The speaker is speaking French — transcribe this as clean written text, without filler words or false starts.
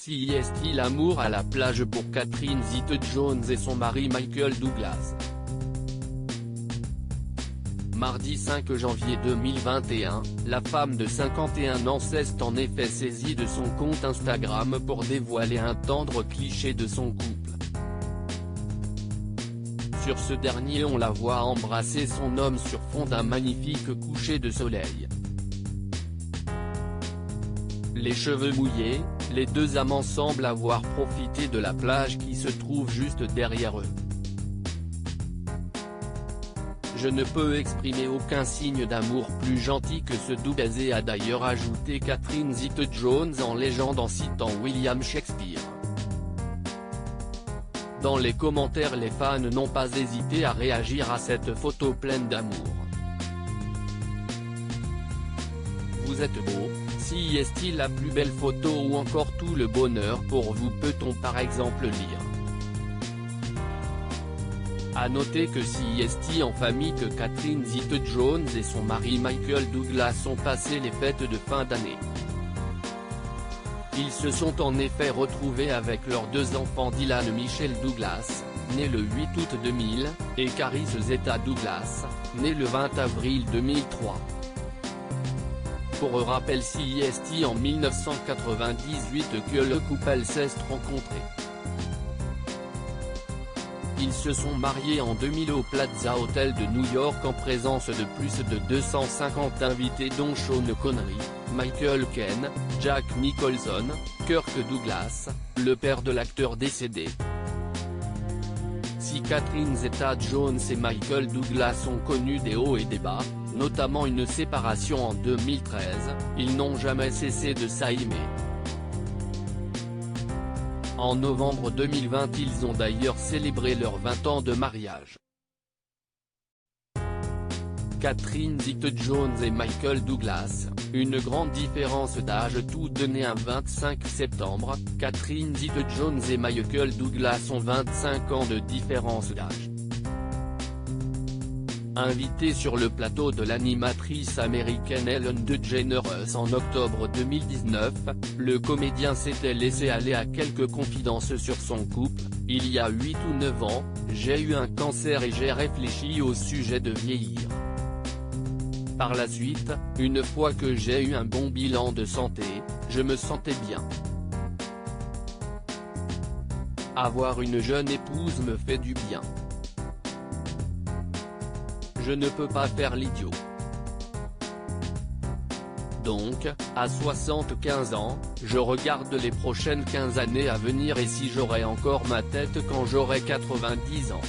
Si est-il l'amour à la plage pour Catherine Zeta-Jones et son mari Michael Douglas. Mardi 5 janvier 2021, la femme de 51 ans s'est en effet saisie de son compte Instagram pour dévoiler un tendre cliché de son couple. Sur ce dernier, on la voit embrasser son homme sur fond d'un magnifique coucher de soleil. Les cheveux mouillés, les deux amants semblent avoir profité de la plage qui se trouve juste derrière eux. Je ne peux exprimer aucun signe d'amour plus gentil que ce doux baiser, a d'ailleurs ajouté Catherine Zeta-Jones en légende en citant William Shakespeare. Dans les commentaires, les fans n'ont pas hésité à réagir à cette photo pleine d'amour. Vous êtes beau, si est-il la plus belle photo ou encore tout le bonheur pour vous, peut-on par exemple lire. A noter que si est-il en famille que Catherine Zeta-Jones et son mari Michael Douglas ont passé les fêtes de fin d'année. Ils se sont en effet retrouvés avec leurs deux enfants Dylan Michelle Douglas, né le 8 août 2000, et Caris Zeta-Douglas, né le 20 avril 2003. Pour rappel, si est en 1998 que le couple s'est rencontré. Ils se sont mariés en 2000 au Plaza Hotel de New York en présence de plus de 250 invités dont Sean Connery, Michael Caine, Jack Nicholson, Kirk Douglas, le père de l'acteur décédé. Si Catherine Zeta-Jones et Michael Douglas ont connu des hauts et des bas, notamment une séparation en 2013, ils n'ont jamais cessé de s'aimer. En novembre 2020, ils ont d'ailleurs célébré leurs 20 ans de mariage. Catherine Zeta-Jones et Michael Douglas, une grande différence d'âge, tous deux nés un 25 septembre, Catherine Zeta-Jones et Michael Douglas ont 25 ans de différence d'âge. Invité sur le plateau de l'animatrice américaine Ellen DeGeneres en octobre 2019, le comédien s'était laissé aller à quelques confidences sur son couple. Il y a 8 ou 9 ans, j'ai eu un cancer et j'ai réfléchi au sujet de vieillir. Par la suite, une fois que j'ai eu un bon bilan de santé, je me sentais bien. Avoir une jeune épouse me fait du bien. Je ne peux pas faire l'idiot. Donc, à 75 ans, je regarde les prochaines 15 années à venir et si j'aurai encore ma tête quand j'aurai 90 ans.